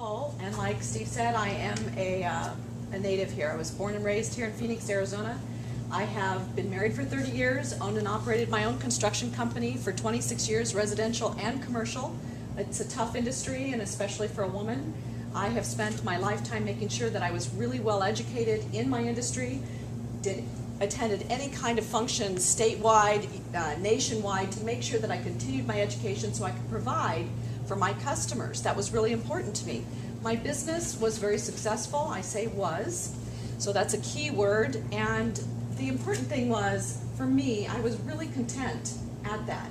Nicole, and like Steve said, I am a native here. I was born and raised here in Phoenix, Arizona. I have been married for 30 years, owned and operated my own construction company for 26 years, residential and commercial. It's a tough industry, and especially for a woman. I have spent my lifetime making sure that I was really well educated in my industry, attended any kind of function statewide, nationwide, to make sure that I continued my education so I could provide for my customers. That was really important to me. My business was very successful. I say was, so that's a key word. And the important thing was, for me, I was really content at that.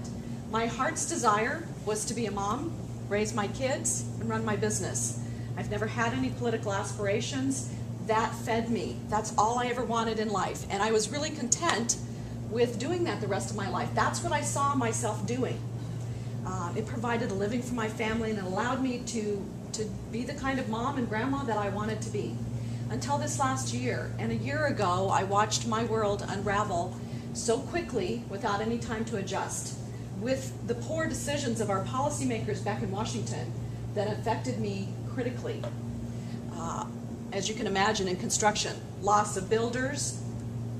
My heart's desire was to be a mom, raise my kids, and run my business. I've never had any political aspirations. That fed me. That's all I ever wanted in life. And I was really content with doing that the rest of my life. That's what I saw myself doing. It provided a living for my family, and it allowed me to be the kind of mom and grandma that I wanted to be. Until this last year. And a year ago, I watched my world unravel so quickly without any time to adjust, with the poor decisions of our policymakers back in Washington that affected me critically. As you can imagine, in construction, loss of builders,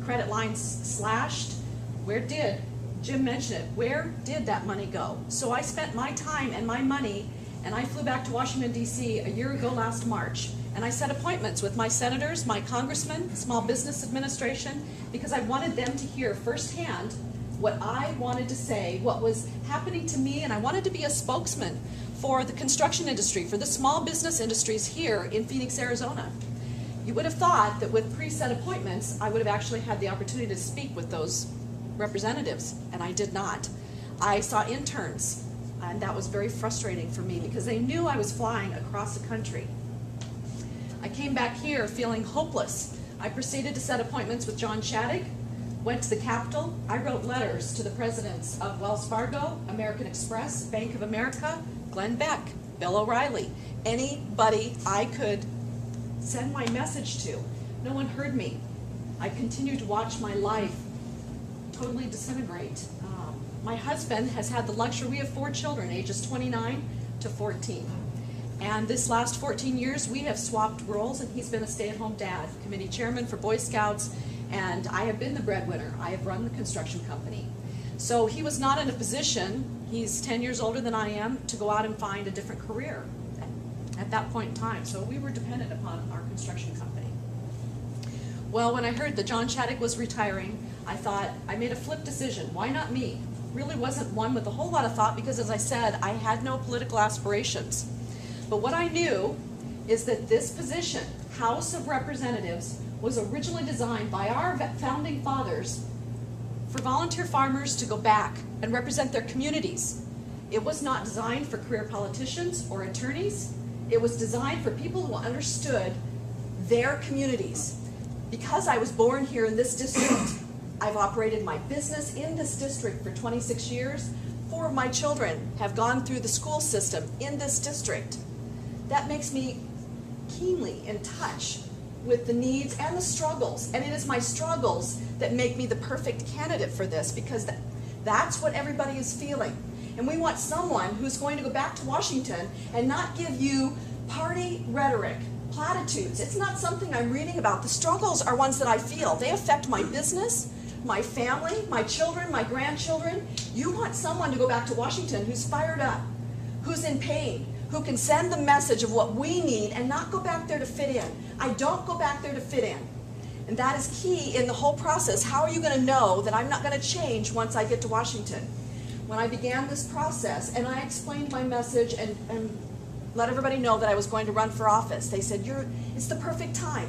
credit lines slashed. Jim mentioned it, where did that money go? So I spent my time and my money, and I flew back to Washington, D.C. a year ago last March, and I set appointments with my senators, my congressmen, Small Business Administration, because I wanted them to hear firsthand what I wanted to say, what was happening to me, and I wanted to be a spokesman for the construction industry, for the small business industries here in Phoenix, Arizona. You would have thought that with preset appointments, I would have actually had the opportunity to speak with those representatives, and I did not. I saw interns, and that was very frustrating for me because they knew I was flying across the country. I came back here feeling hopeless. I proceeded to set appointments with John Shadegg, went to the Capitol. I wrote letters to the presidents of Wells Fargo, American Express, Bank of America, Glenn Beck, Bill O'Reilly, anybody I could send my message to. No one heard me. I continued to watch my life totally disintegrate. My husband has had the luxury, we have 4 children, ages 29 to 14. And this last 14 years, we have swapped roles, and he's been a stay-at-home dad, committee chairman for Boy Scouts, and I have been the breadwinner. I have run the construction company. So he was not in a position, he's 10 years older than I am, to go out and find a different career at that point in time. So we were dependent upon our construction company. Well, when I heard that John Shadegg was retiring, I made a flip decision. Why not me? Really wasn't one with a whole lot of thought because, as I said, I had no political aspirations. But what I knew is that this position, House of Representatives, was originally designed by our founding fathers for volunteer farmers to go back and represent their communities. It was not designed for career politicians or attorneys. It was designed for people who understood their communities. Because I was born here in this district, I've operated my business in this district for 26 years. 4 of my children have gone through the school system in this district. That makes me keenly in touch with the needs and the struggles. And it is my struggles that make me the perfect candidate for this, because that's what everybody is feeling. And we want someone who's going to go back to Washington and not give you party rhetoric, platitudes. It's not something I'm reading about. The struggles are ones that I feel. They affect my business, my family, my children, my grandchildren. You want someone to go back to Washington who's fired up, who's in pain, who can send the message of what we need and not go back there to fit in. I don't go back there to fit in. And that is key in the whole process. How are you going to know that I'm not going to change once I get to Washington? When I began this process and I explained my message and let everybody know that I was going to run for office, they said, it's the perfect time.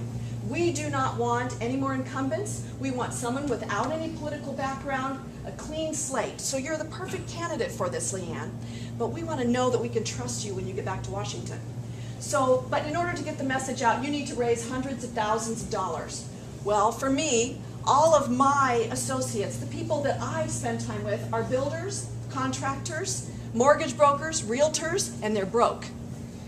We do not want any more incumbents. We want someone without any political background, a clean slate. So you're the perfect candidate for this, LeAnn. But we want to know that we can trust you when you get back to Washington. But in order to get the message out, you need to raise hundreds of thousands of dollars. Well, for me, all of my associates, the people that I spend time with, are builders, contractors, mortgage brokers, realtors, and they're broke.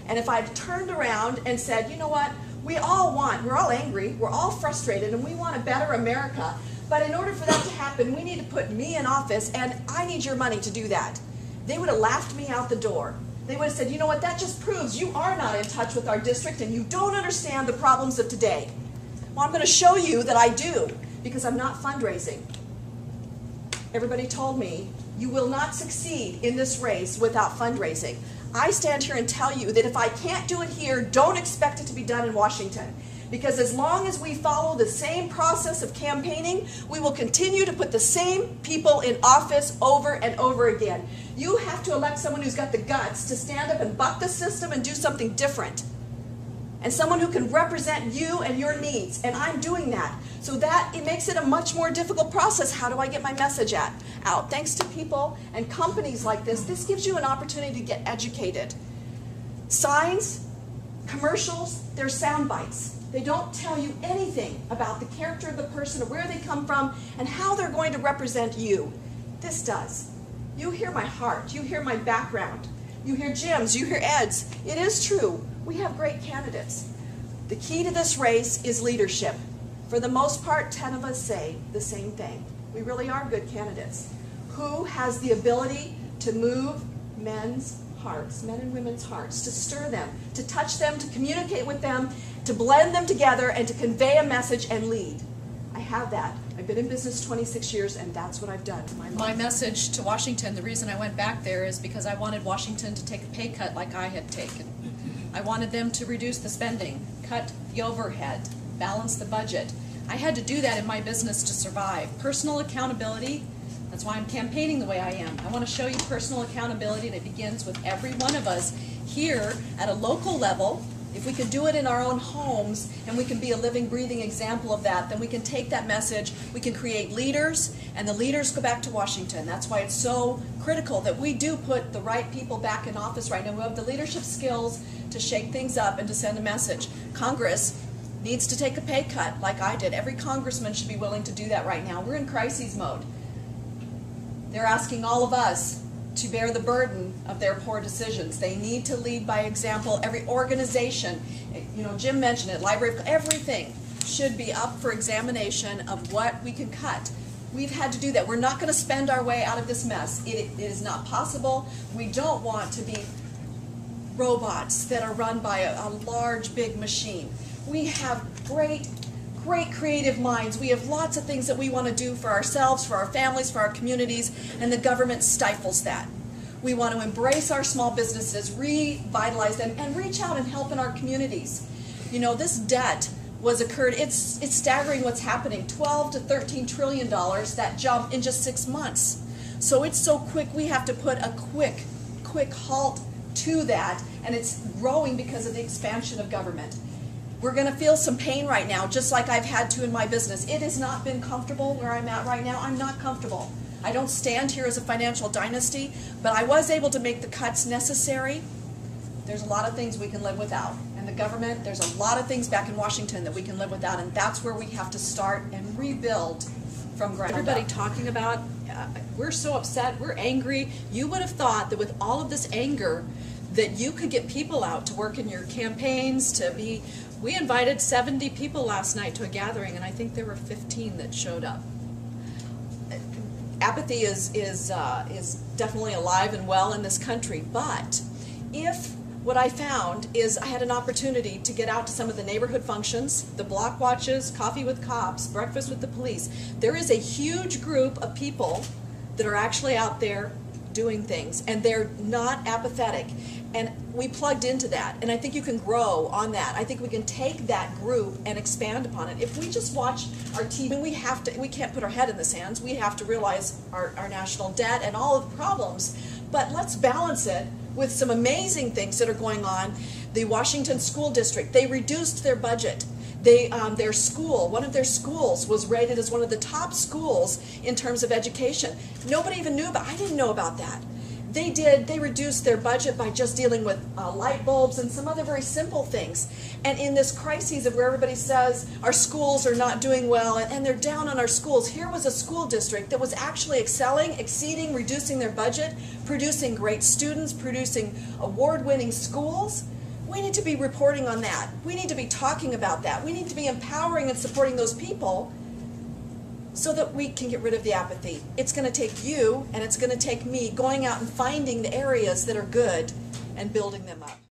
And if I'd turned around and said, you know what, we're all angry, we're all frustrated, and we want a better America, but in order for that to happen, we need to put me in office, and I need your money to do that. They would have laughed me out the door. They would have said, you know what, that just proves you are not in touch with our district and you don't understand the problems of today. Well, I'm going to show you that I do, because I'm not fundraising. Everybody told me, you will not succeed in this race without fundraising. I stand here and tell you that if I can't do it here, don't expect it to be done in Washington. Because as long as we follow the same process of campaigning, we will continue to put the same people in office over and over again. You have to elect someone who's got the guts to stand up and buck the system and do something different. And someone who can represent you and your needs. And I'm doing that. So that it makes it a much more difficult process. How do I get my message out? Thanks to people and companies like this gives you an opportunity to get educated. Signs, commercials, they're sound bites. They don't tell you anything about the character of the person or where they come from and how they're going to represent you. This does. You hear my heart. You hear my background. You hear Jim's. You hear Ed's. It is true. We have great candidates. The key to this race is leadership. For the most part, 10 of us say the same thing. We really are good candidates. Who has the ability to move men's hearts, men and women's hearts, to stir them, to touch them, to communicate with them, to blend them together, and to convey a message and lead? I have that. I've been in business 26 years, and that's what I've done. My message to Washington, the reason I went back there is because I wanted Washington to take a pay cut like I had taken. I wanted them to reduce the spending, cut the overhead, balance the budget. I had to do that in my business to survive. Personal accountability, that's why I'm campaigning the way I am. I want to show you personal accountability that begins with every one of us here at a local level. If we can do it in our own homes and we can be a living, breathing example of that, then we can take that message, we can create leaders, and the leaders go back to Washington. That's why it's so critical that we do put the right people back in office right now. We have the leadership skills to shake things up and to send a message. Congress needs to take a pay cut like I did. Every congressman should be willing to do that right now. We're in crisis mode. They're asking all of us to bear the burden of their poor decisions. They need to lead by example. Every organization, you know, Jim mentioned it, library, everything should be up for examination of what we can cut. We've had to do that. We're not going to spend our way out of this mess. It is not possible. We don't want to be robots that are run by a large, big machine. We have great creative minds. We have lots of things that we want to do for ourselves, for our families, for our communities, and the government stifles that. We want to embrace our small businesses, revitalize them, and reach out and help in our communities. You know, this debt was occurred, it's staggering what's happening, $12 to $13 trillion, that jump in just 6 months. So it's so quick, we have to put a quick halt to that, and it's growing because of the expansion of government. We're going to feel some pain right now, just like I've had to in my business. It has not been comfortable where I'm at right now. I'm not comfortable. I don't stand here as a financial dynasty, but I was able to make the cuts necessary. There's a lot of things we can live without. And the government, there's a lot of things back in Washington that we can live without, and that's where we have to start and rebuild from ground up. Everybody talking about, we're so upset, we're angry. You would have thought that with all of this anger, that you could get people out to work in your campaigns, to be. We invited 70 people last night to a gathering, and I think there were 15 that showed up. Apathy is definitely alive and well in this country, but what I found is I had an opportunity to get out to some of the neighborhood functions, the block watches, coffee with cops, breakfast with the police. There is a huge group of people that are actually out there doing things, and they're not apathetic. And we plugged into that, and I think you can grow on that. I think we can take that group and expand upon it. If we just watch our TV, we can't put our head in the sands. We have to realize our national debt and all of the problems. But let's balance it with some amazing things that are going on. The Washington School District, they reduced their budget. Their school, one of their schools was rated as one of the top schools in terms of education. Nobody even knew about, I didn't know about that. They reduced their budget by just dealing with light bulbs and some other very simple things. And in this crisis of where everybody says our schools are not doing well and they're down on our schools, here was a school district that was actually excelling, exceeding, reducing their budget, producing great students, producing award-winning schools. We need to be reporting on that. We need to be talking about that. We need to be empowering and supporting those people so that we can get rid of the apathy. It's going to take you and it's going to take me going out and finding the areas that are good and building them up.